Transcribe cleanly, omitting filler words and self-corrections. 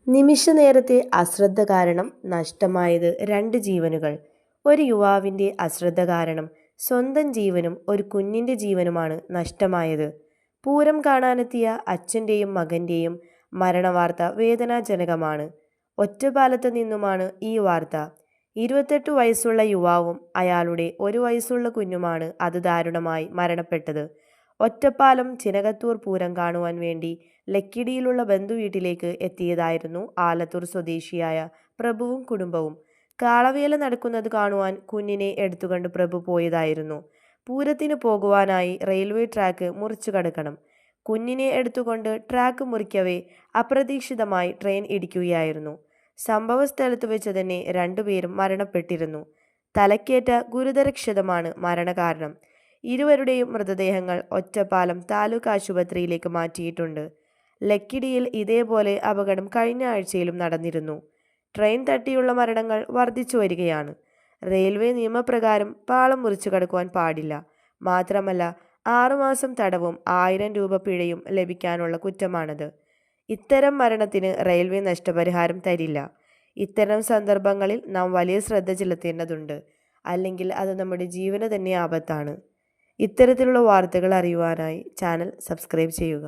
നിമിഷ നേരത്തെ അശ്രദ്ധ കാരണം നഷ്ടമായത് 2 ജീവനുകൾ. ഒരു യുവാവിൻ്റെ അശ്രദ്ധ കാരണം സ്വന്തം ജീവനും ഒരു കുഞ്ഞിൻ്റെ ജീവനുമാണ് നഷ്ടമായത്. പൂരം കാണാനെത്തിയ അച്ഛൻ്റെയും മകൻ്റെയും മരണവാർത്ത വേദനാജനകമാണ്. ഒറ്റപ്പാലത്ത് നിന്നുമാണ് ഈ വാർത്ത. 28 വയസ്സുള്ള യുവാവും അയാളുടെ 1 വയസ്സുള്ള കുഞ്ഞുമാണ് അതിദാരുണമായി മരണപ്പെട്ടത്. ഒറ്റപ്പാലം ചിനകത്തൂർ പൂരം കാണുവാൻ വേണ്ടി ലക്കിടിയിലുള്ള ബന്ധുവീട്ടിലേക്ക് എത്തിയതായിരുന്നു ആലത്തൂർ സ്വദേശിയായ പ്രഭുവും കുടുംബവും. കാളവേല നടക്കുന്നത് കാണുവാൻ കുഞ്ഞിനെ എടുത്തുകൊണ്ട് പ്രഭു പോയതായിരുന്നു. പൂരത്തിന് പോകുവാനായി റെയിൽവേ ട്രാക്ക് മുറിച്ചു കടക്കണം. കുഞ്ഞിനെ എടുത്തുകൊണ്ട് ട്രാക്ക് മുറിക്കവേ അപ്രതീക്ഷിതമായി ട്രെയിൻ ഇടിക്കുകയായിരുന്നു. സംഭവ സ്ഥലത്ത് വെച്ച് തന്നെ 2 പേരും മരണപ്പെട്ടിരുന്നു. തലക്കേറ്റ ഗുരുതരക്ഷതമാണ് മരണകാരണം. ഇരുവരുടെയും മൃതദേഹങ്ങൾ ഒറ്റപ്പാലം താലൂക്ക് ആശുപത്രിയിലേക്ക് മാറ്റിയിട്ടുണ്ട്. ലക്കിടിയിൽ ഇതേപോലെ അപകടം കഴിഞ്ഞ ആഴ്ചയിലും നടന്നിരുന്നു. ട്രെയിൻ തട്ടിയുള്ള മരണങ്ങൾ വർദ്ധിച്ചു വരികയാണ്. റെയിൽവേ നിയമപ്രകാരം പാളം മുറിച്ചു കടക്കുവാൻ പാടില്ല. മാത്രമല്ല 6 മാസം തടവും 1000 രൂപ പിഴയും ലഭിക്കാനുള്ള കുറ്റമാണത്. ഇത്തരം മരണത്തിന് റെയിൽവേ നഷ്ടപരിഹാരം തരില്ല. ഇത്തരം സന്ദർഭങ്ങളിൽ നാം വലിയ ശ്രദ്ധ ചെലുത്തേണ്ടതുണ്ട്. അല്ലെങ്കിൽ അത് നമ്മുടെ ജീവന് തന്നെ ആപത്താണ്. ഇത്തരത്തിലുള്ള വാർത്തകൾ അറിയുവാനായി ചാനൽ സബ്സ്ക്രൈബ് ചെയ്യുക.